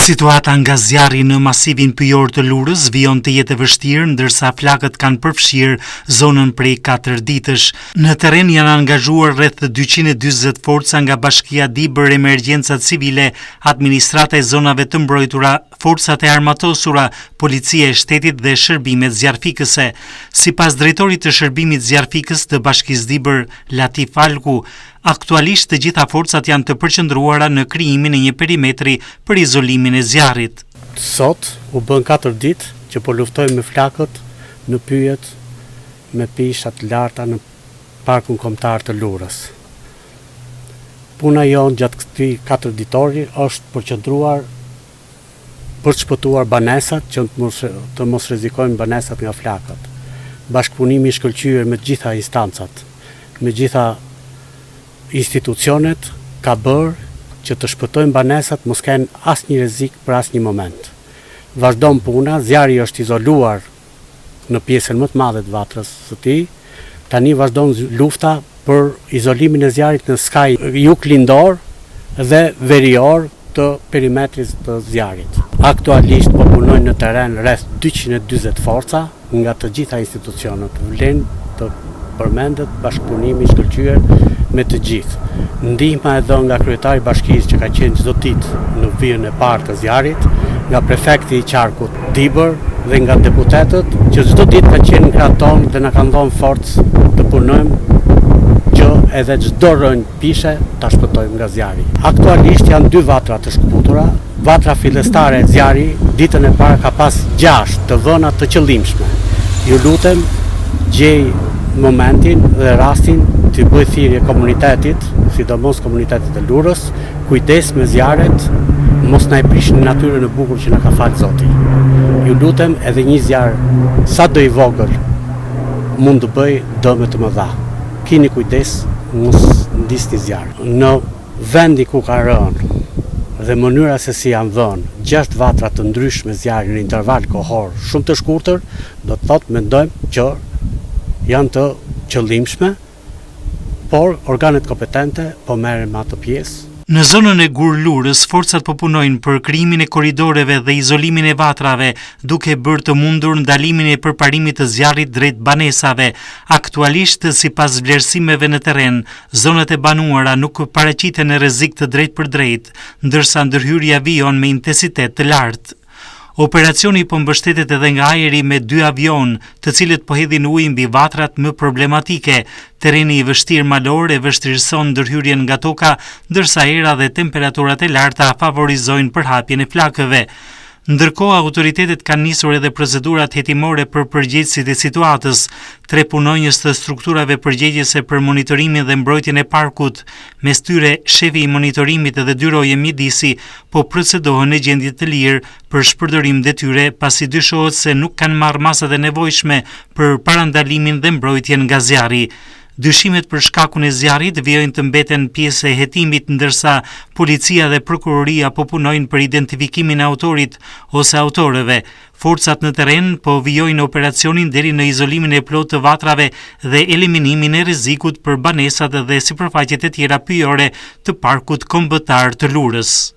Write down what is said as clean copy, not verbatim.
Situata nga zjarri në masivin pyjor të Lurës vijon të jetë e vështirë, ndërsa flakët kanë përfshirë zonën prej 4 ditësh. Në terren janë angazhuar rreth 240 forca nga Bashkia Dibër, Emergjencat Civile, Administrata e Zonave të Mbrojtura, forcat e armatosura, Policia e Shtetit dhe shërbimet zjarfikëse. Sipas drejtorit të shërbimit zjarfikës të Bashkisë Dibër, Latif Alku, aktualisht të gjitha forcat janë të përqendruara në krijimin e një perimetri për izolimin e zjarrit. Sot u bën 4 ditë që po luftojmë me flakët në pyjet me pishat larta në parkun kombëtar të Lurës. Puna jonë gjatë këtij 4 ditori është përqendruar për të shpëtuar banesat që të mos rrezikojnë banesat nga flakët. Bashkëpunimi i shkëlqyer me të gjitha instancat, me gjitha institucionet ka bërë që të shpëtojnë banesat mos kenë asnjë rrezik për asnjë moment. Vazhdon puna, zjarri është izoluar në pjesën më të madhe të vatrës së tij. Tani vazhdon lufta për izolimin e zjarrit në skaj juglindor dhe verior të perimetrit të zjarrit. Aktualisht po punojnë në terren rreth 240 forca nga të gjitha institucionet. Vlen të përmendet bashkëpunimi i shkëlqyer me të gjithë. Ndihma edhe nga kryetari i bashkisë që ka qenë çdo ditë në vijën e parë të zjarrit, nga prefekti i qarkut Dibër dhe nga deputetët që çdo ditë kanë qenë në krah tonë dhe na kanë dhënë forcë të punojmë që edhe çdo rënjë pishe ta shpëtojmë nga zjarri. Aktualisht janë 2 vatra të shkëputura. Vatra fillestare e zjarri ditën e parë ka pas 6 të vëna të qëllimshme. Ju lutem gjej momentin dhe rastin të bëj thirrje komunitetit, sidomos komunitetit e Lurës, kujdes me zjarret, mos na e prishni natyrën e bukur që na ka falë Zoti. Ju lutem edhe një zjarr sado i vogël mund të bëj dëme të mëdha. Keni kujdes, mos ndisni zjarr. Në vendi ku ka rënë dhe mënyra se si janë dhënë 6 vatra të ndryshme zjarri në interval kohor shumë të shkurtër, do të thotë mendojmë që janë të qëllimshme, por organet kompetente po merren me atë pjesë. Në zonën e Gur Lurës, forcat po punojnë për krijimin e korridoreve dhe izolimin e vatrave, duke bërë të mundur ndalimin e përparimit të zjarrit drejt banesave. Aktualisht, sipas vlerësimeve në terren, zonat e banuara nuk paraqiten në rrezik të drejtpërdrejtë, ndërsa ndërhyrja vijon me intensitet të lartë. Operacioni po mbështetet edhe nga ajri me 2 avion, të cilët po hedhin ujë mbi vatrat më problematike. Terreni i vështirë malor e vështirëson ndërhyrjen nga toka, ndërsa era dhe temperaturat e larta favorizojnë përhapjen e flakëve. Ndërkohë, autoritetet kanë nisur edhe procedurat hetimore për përgjegjësit e situatës. 3 punonjës të strukturave përgjegjëse për monitorimin dhe mbrojtjen e parkut, mes tyre shefi i monitorimit dhe 2 roje mjedisi, po procedohen në gjendje të lirë për shpërdorim detyre, pasi dyshohet se nuk kanë marrë masat e nevojshme për parandalimin dhe mbrojtjen nga zjarri. Dyshimet për shkakun e zjarrit vijojnë të mbeten pjesë e hetimit, ndërsa policia dhe prokuroria po punojnë për identifikimin e autorit ose autorëve. Forcat në terren po vijojnë operacionin deri në izolimin e plotë të vatrave dhe eliminimin e rrezikut për banesat dhe sipërfaqet e tjera pyjore të parkut kombëtar të Lurës.